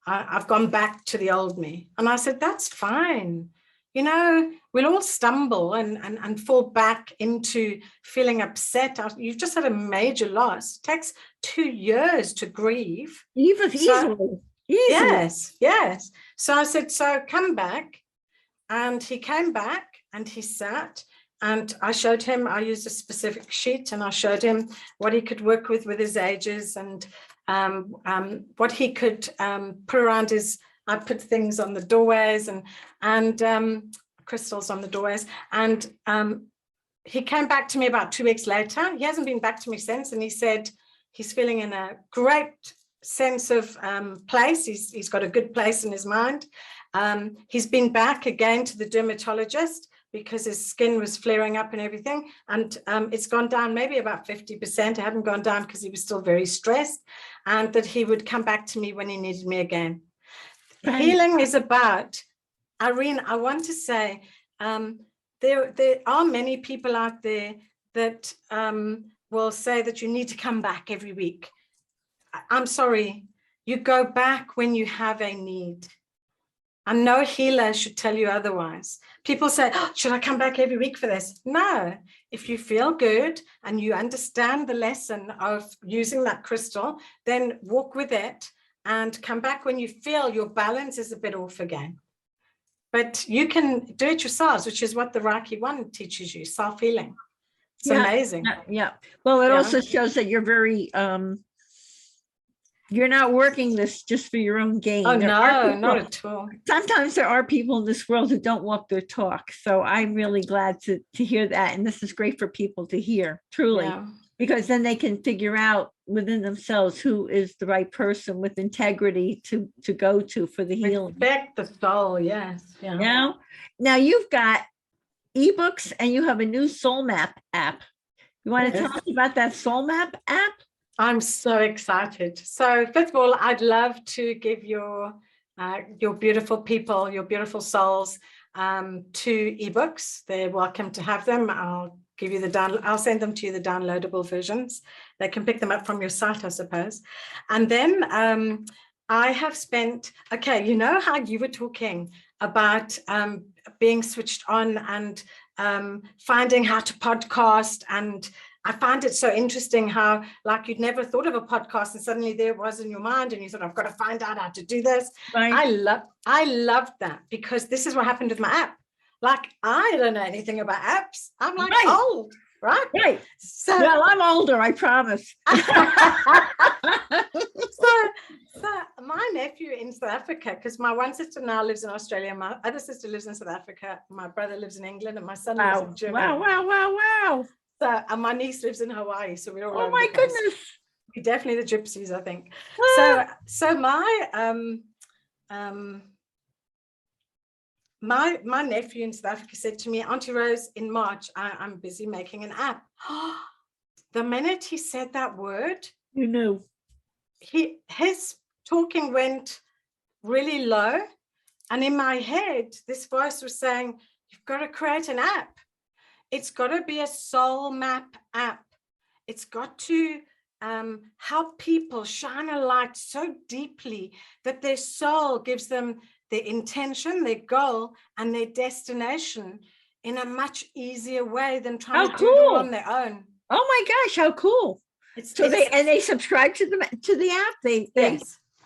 I've gone back to the old me. And I said, that's fine. You know, we'll all stumble and fall back into feeling upset. You've just had a major loss. It takes 2 years to grieve. Easily. Yes. So I said, so come back. And he came back, and he sat, and I showed him, I used a specific sheet, and I showed him what he could work with his ages, and what he could put around I put things on the doorways and crystals on the doorways. And he came back to me about 2 weeks later. He hasn't been back to me since. And he said he's feeling in a great sense of place. He's got a good place in his mind. He's been back again to the dermatologist, because his skin was flaring up and everything. And it's gone down maybe about 50%. It hadn't gone down because he was still very stressed, and that he would come back to me when he needed me again. Right. Healing is about, Irene, I want to say, there are many people out there that will say that you need to come back every week. I'm sorry, you go back when you have a need. And no healer should tell you otherwise. People say, oh, should I come back every week for this? No, if you feel good and you understand the lesson of using that crystal, then walk with it and come back when you feel your balance is a bit off again. But you can do it yourselves, which is what the Reiki 1 teaches you, self-healing. It's amazing. Yeah. Well, it also shows that you're very, you're not working this just for your own gain. Oh, no, not at all. Sometimes there are people in this world who don't walk their talk. So I'm really glad to hear that. And this is great for people to hear, truly, because then they can figure out within themselves who is the right person with integrity to go to for the healing. Respect the soul, yes. Yeah. Yeah. Now you've got ebooks, and you have a new Soul Map app. You want to tell us about that Soul Map app? I'm so excited. So first of all, I'd love to give your beautiful people, your beautiful souls, 2 ebooks. They're welcome to have them. I'll give you I'll send them to you, the downloadable versions. They can pick them up from your site, I suppose. And then I have spent, okay, you know how you were talking about being switched on and finding how to podcast, and I find it so interesting how, like, you'd never thought of a podcast and suddenly there it was in your mind and you thought, I've got to find out how to do this. Right. I love that, because this is what happened with my app. Like, I don't know anything about apps. I'm like old, right? Right. So, well, I'm older, I promise. so my nephew in South Africa, because my one sister now lives in Australia, my other sister lives in South Africa, my brother lives in England, and my son lives in Germany. Wow. So, and my niece lives in Hawaii, so we're all over my the place. goodness. We're definitely the gypsies, I think. So my nephew in South Africa said to me, Auntie Rose, in March, I'm busy making an app. The minute he said that word, you knew. His talking went really low, and in my head, this voice was saying, you've got to create an app. It's got to be a soul map app. It's got to help people shine a light so deeply that their soul gives them their intention, their goal, and their destination in a much easier way than trying to do it all on their own. Oh my gosh, how cool. They subscribe to the app.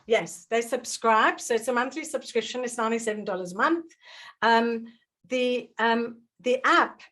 Yes, they subscribe. So it's a monthly subscription. It's $97 a month. The app,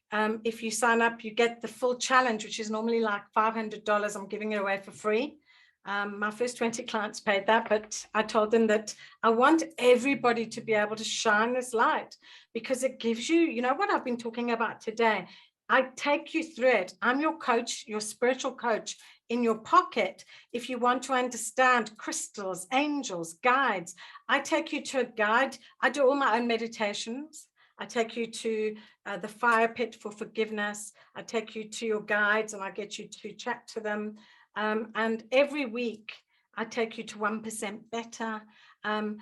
if you sign up, you get the full challenge, which is normally like $500. I'm giving it away for free. My first 20 clients paid that, but I told them that I want everybody to be able to shine this light, because it gives you, you know what I've been talking about today. I take you through it. I'm your coach, your spiritual coach in your pocket. If you want to understand crystals, angels, guides, I take you to a guide. I do all my own meditations. I take you to the fire pit for forgiveness. I take you to your guides and I get you to chat to them. And every week I take you to 1% better. And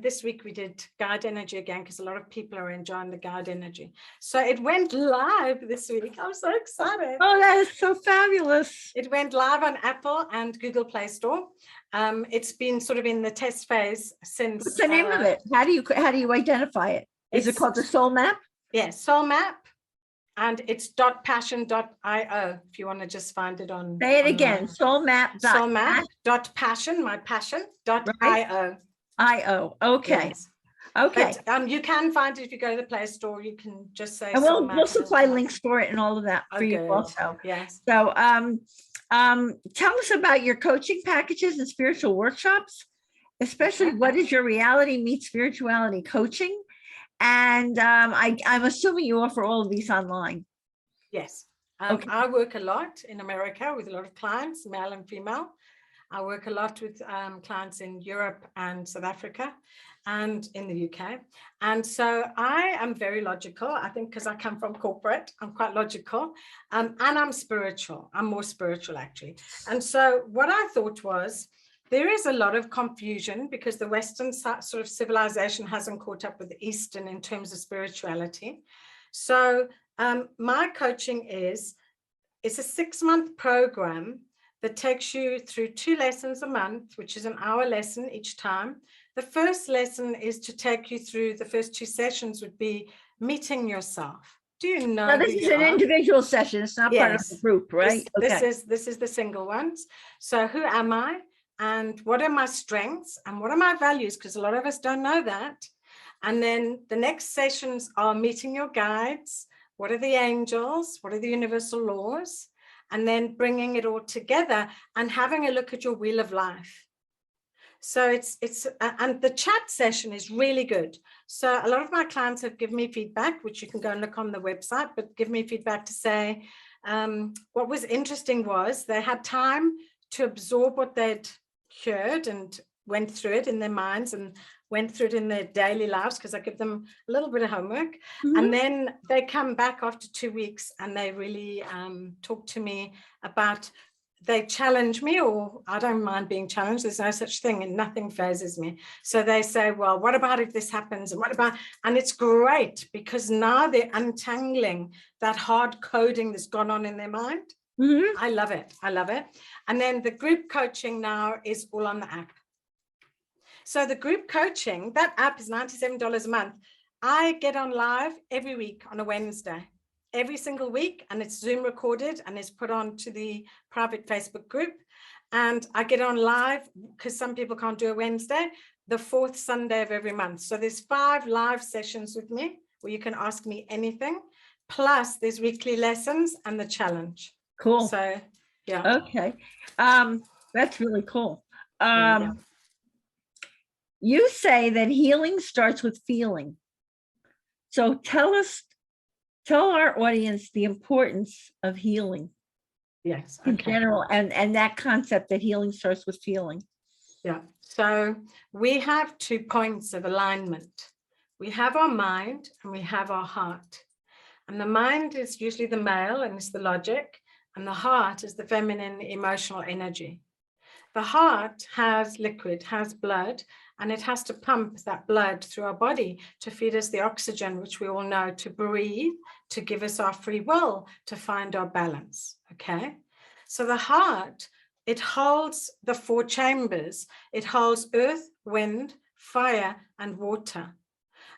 this week we did guide energy again, because a lot of people are enjoying the guide energy. So it went live this week. I'm so excited. Oh, that is so fabulous. It went live on Apple and Google Play Store. It's been sort of in the test phase since. What's the name of it? How do you identify it? Is it called the Soul Map? Yes, Soul Map. And it's .passion.io if you want to just find it on. Say it again. Soulmap.passion, my passion.io. Right. I-O. Okay. Yes. Okay. But, you can find it if you go to the Play Store. You can just say. And we'll supply links for it and all of that for you also. Yes. So tell us about your coaching packages and spiritual workshops, especially what is your reality meets spirituality coaching? And I'm assuming you offer all of these online. Yes. I work a lot in America with a lot of clients, male and female. I work a lot with clients in Europe and South Africa and in the UK. And so I am very logical. I think because I come from corporate, I'm quite logical. And I'm spiritual. I'm more spiritual, actually. And so what I thought was, there is a lot of confusion because the Western sort of civilization hasn't caught up with the Eastern in terms of spirituality. So my coaching it's a 6-month program that takes you through 2 lessons a month, which is an hour lesson each time. The first lesson is to take you through, the first 2 sessions would be meeting yourself. Do you know? Now, this is an individual session. It's not part of the group, right? This is the single ones. So who am I? And what are my strengths and what are my values? Because a lot of us don't know that. And then the next sessions are meeting your guides. What are the angels? What are the universal laws? And then bringing it all together and having a look at your wheel of life. So and the chat session is really good. So a lot of my clients have given me feedback, which you can go and look on the website, but give me feedback to say, what was interesting was they had time to absorb what they'd heard and went through it in their minds and went through it in their daily lives, because I give them a little bit of homework. And then they come back after 2 weeks and they really talk to me about they challenge me, or I don't mind being challenged. There's no such thing, and nothing phases me. So they say, well, what about if this happens? And what about, and it's great because now they're untangling that hard coding that's gone on in their mind. Mhm. I love it. I love it. And then the group coaching now is all on the app. So the group coaching, that app is $97 a month. I get on live every week on a Wednesday, every single week, and it's Zoom recorded and it's put on to the private Facebook group. And I get on live because some people can't do a Wednesday, the fourth Sunday of every month. So there's 5 live sessions with me where you can ask me anything. Plus there's weekly lessons and the challenge. Cool. So yeah. Okay. That's really cool. Yeah. You say that healing starts with feeling. So tell our audience the importance of healing. Yes. In Okay. general, and that concept that healing starts with feeling. Yeah. So we have 2 points of alignment. We have our mind and we have our heart. And the mind is usually the male and it's the logic, and the heart is the feminine emotional energy. The heart has liquid, has blood, and it has to pump that blood through our body to feed us the oxygen, which we all know, to breathe, to give us our free will, to find our balance. Okay. So the heart, it holds the 4 chambers. It holds earth, wind, fire, and water.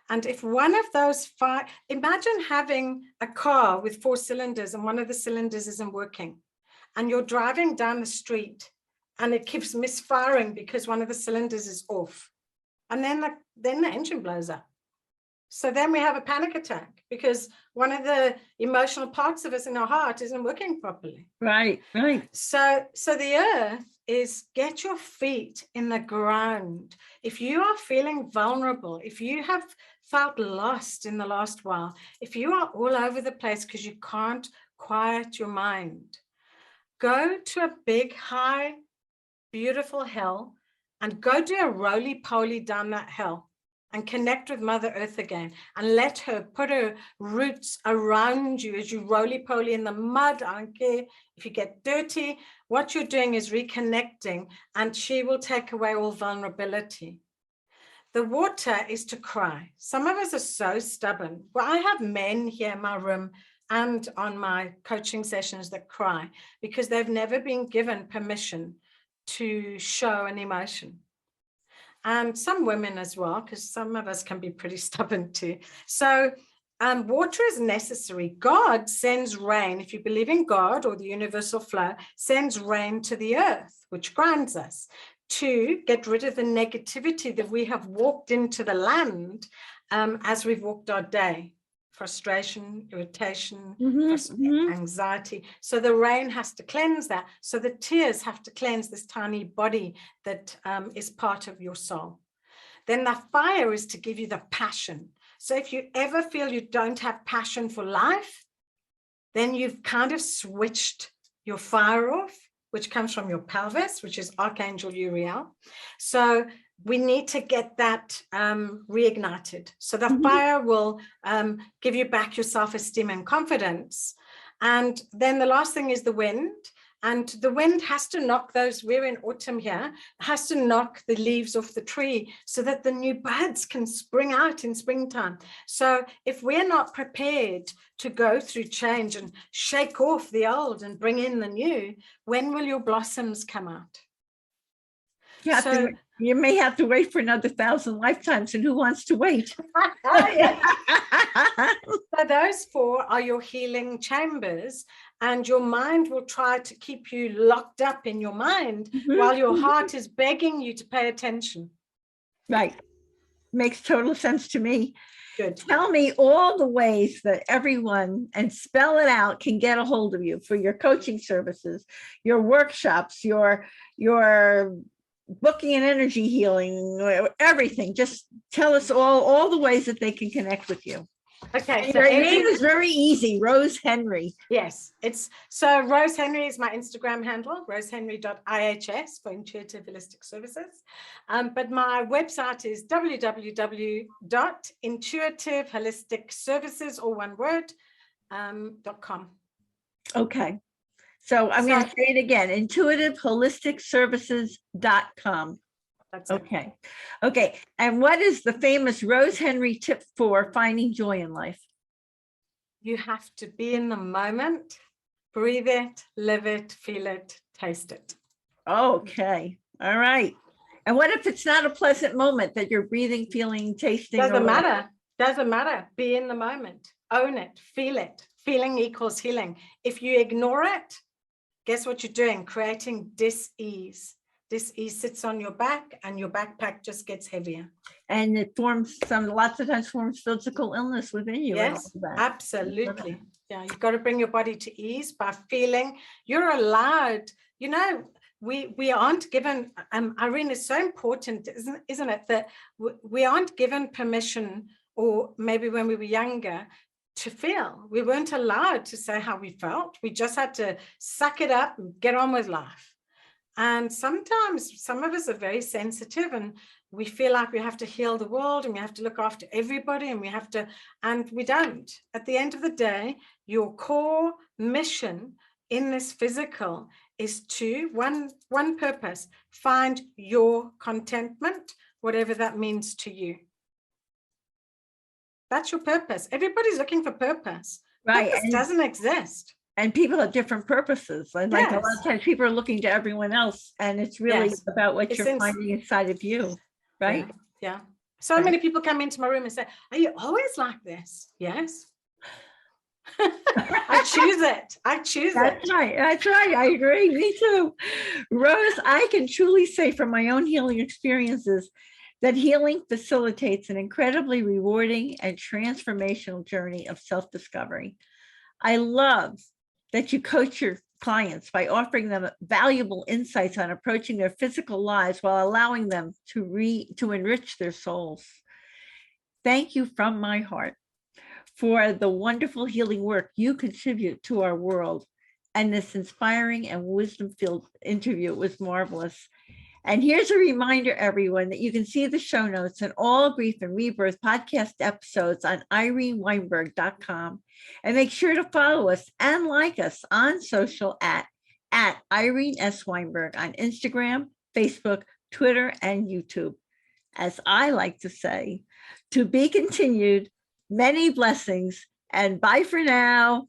And if one of those 5, imagine having a car with 4 cylinders and one of the cylinders isn't working, and you're driving down the street and it keeps misfiring because one of the cylinders is off. And then the engine blows up. So then we have a panic attack because one of the emotional parts of us in our heart isn't working properly. Right, right. So the earth is, get your feet in the ground. If you are feeling vulnerable, if you have felt lost in the last while, if you are all over the place because you can't quiet your mind, go to a big, high, beautiful hill and go do a roly-poly down that hill and connect with Mother Earth again and let her put her roots around you as you roly-poly in the mud. I don't care if you get dirty. What you're doing is reconnecting, and she will take away all vulnerability. The water is to cry. Some of us are so stubborn. Well, I have men here in my room and on my coaching sessions that cry because they've never been given permission to show an emotion. And some women as well, because some of us can be pretty stubborn too. So water is necessary. God sends rain. If you believe in God or the universal flow, sends rain to the earth, which grounds us, to get rid of the negativity that we have walked into the land as we've walked our day. Frustration, irritation, anxiety. So the rain has to cleanse that. So the tears have to cleanse this tiny body that is part of your soul. Then the fire is to give you the passion. So if you ever feel you don't have passion for life, then you've kind of switched your fire off, which comes from your pelvis, which is Archangel Uriel. So we need to get that reignited. So the fire will give you back your self-esteem and confidence. And then the last thing is the wind. And the wind has to knock those, we're in autumn here, has to knock the leaves off the tree so that the new buds can spring out in springtime. So if we're not prepared to go through change and shake off the old and bring in the new, when will your blossoms come out? You may have to wait for another 1,000 lifetimes, and who wants to wait? So those 4 are your healing chambers, and your mind will try to keep you locked up in your mind while your heart is begging you to pay attention. Right. Makes total sense to me. Good. Tell me all the ways that everyone, and spell it out, can get a hold of you for your coaching services, your workshops, your booking and energy healing, everything. Just tell us all the ways that they can connect with you. Okay, so your name is very easy, Rose Henry. Yes, so Rose Henry is my Instagram handle, rosehenry.ihs for Intuitive Holistic Services. But my website is www.intuitiveholisticsservices, all one word, .com. Okay. So I'm going So to say it again, intuitiveholisticsservices.com. that's it. Okay. Okay. And what is the famous Rose Henry tip for finding joy in life? You have to be in the moment, breathe it, live it, feel it, taste it. Okay. All right. And what if it's not a pleasant moment that you're breathing, feeling, tasting? Doesn't matter. Doesn't matter. Be in the moment. Own it. Feel it. Feeling equals healing. If you ignore it, guess what you're doing? Creating dis-ease. Dis-ease sits on your back and your backpack just gets heavier. And it forms lots of times forms physical illness within you. Yes, absolutely. Yeah, you've got to bring your body to ease by feeling. You're allowed, we aren't given, Irene, is so important, isn't it, that we aren't given permission, or maybe when we were younger, to feel. We weren't allowed to say how we felt. We just had to suck it up and get on with life. And sometimes some of us are very sensitive, and we feel like we have to heal the world and we have to look after everybody, and we don't. At the end of the day, your core mission in this physical is to one purpose: find your contentment, whatever that means to you. That's your purpose. Everybody's looking for purpose. Right. Purpose doesn't exist. And people have different purposes. And like a lot of times people are looking to everyone else, and it's really about what you're finding inside of you. Right. Yeah. So many people come into my room and say, are you always like this? Yes. I choose it. That's right. That's right. I agree. Me too. Rose, I can truly say from my own healing experiences that healing facilitates an incredibly rewarding and transformational journey of self-discovery. I love that you coach your clients by offering them valuable insights on approaching their physical lives while allowing them to enrich their souls. Thank you from my heart for the wonderful healing work you contribute to our world. And this inspiring and wisdom-filled interview was marvelous. And here's a reminder, everyone, that you can see the show notes and all Grief and Rebirth podcast episodes on ireneweinberg.com. And make sure to follow us and like us on social at Irene S. Weinberg on Instagram, Facebook, Twitter, and YouTube. As I like to say, to be continued, many blessings, and bye for now.